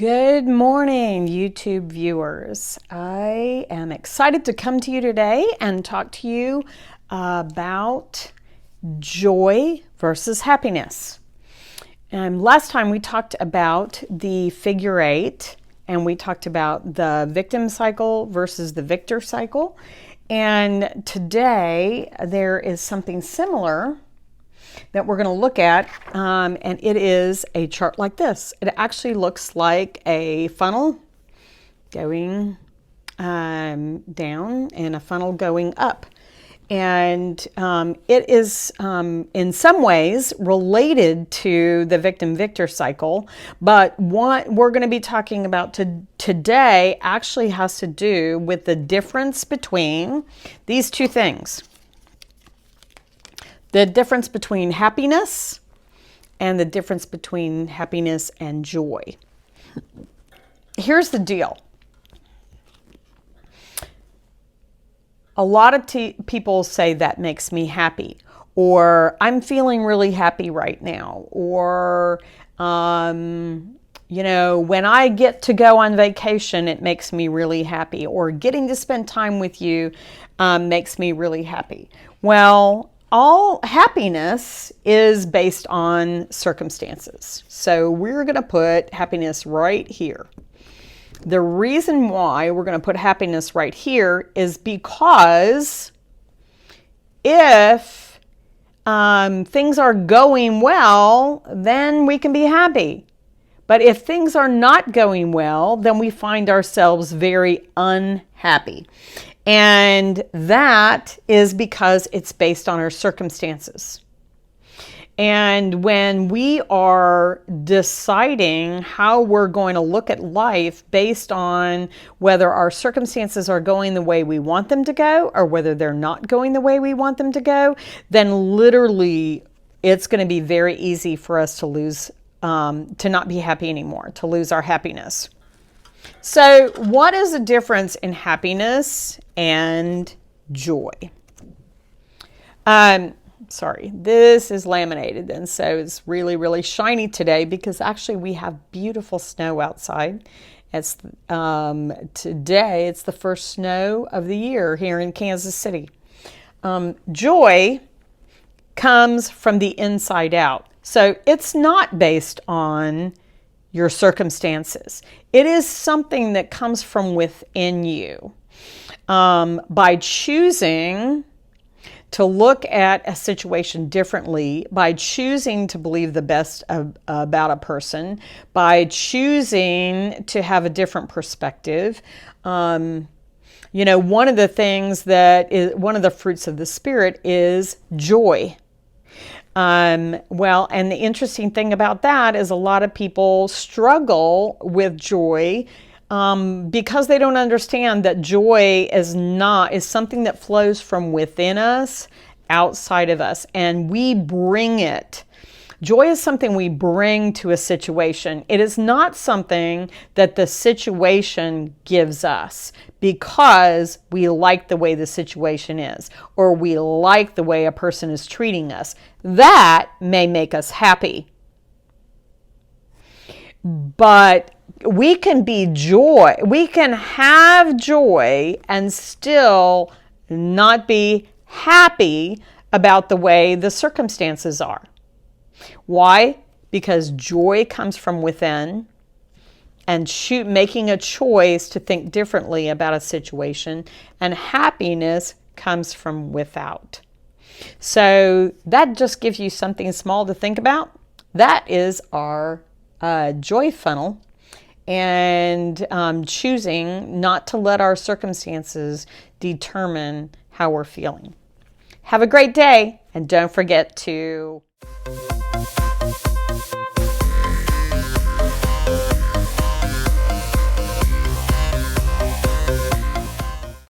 Good morning, YouTube viewers. I am excited to come to you today and talk to you about joy versus happiness. Last time we talked about the figure eight, and we talked about the victim cycle versus the victor cycle. And today there is something similar that we're going to look at, and it is a chart like this. It actually looks like a funnel going down and a funnel going up. And it is in some ways related to the victim-victor cycle, but what we're going to be talking about today actually has to do with the difference between these two things. The difference between happiness and the difference between happiness and joy. Here's the deal. A lot of people say that makes me happy, or I'm feeling really happy right now, or, when I get to go on vacation, it makes me really happy, or getting to spend time with you makes me really happy. Well, all happiness is based on circumstances. So we're going to put happiness right here. The reason why we're going to put happiness right here is because if things are going well, then we can be happy. But if things are not going well, then we find ourselves very unhappy. And that is because it's based on our circumstances. And when we are deciding how we're going to look at life based on whether our circumstances are going the way we want them to go or whether they're not going the way we want them to go, then literally it's going to be very easy for us to lose, to not be happy anymore, to lose our happiness. So what is the difference in happiness and joy? Sorry, this is laminated, and so it's really, really shiny today because actually we have beautiful snow outside. It's today, it's the first snow of the year here in Kansas City. Joy comes from the inside out. So it's not based on your circumstances. It is something that comes from within you. By choosing to look at a situation differently, by choosing to believe the best about a person, by choosing to have a different perspective. One of the things that is one of the fruits of the Spirit is joy. And the interesting thing about that is a lot of people struggle with joy because they don't understand that joy is something that flows from within us, outside of us, and we bring it. Joy is something we bring to a situation. It is not something that the situation gives us because we like the way the situation is, or we like the way a person is treating us. That may make us happy. But we can have joy and still not be happy about the way the circumstances are. Why? Because joy comes from within, and making a choice to think differently about a situation, and happiness comes from without. So that just gives you something small to think about. That is our joy funnel, and choosing not to let our circumstances determine how we're feeling. Have a great day, and don't forget to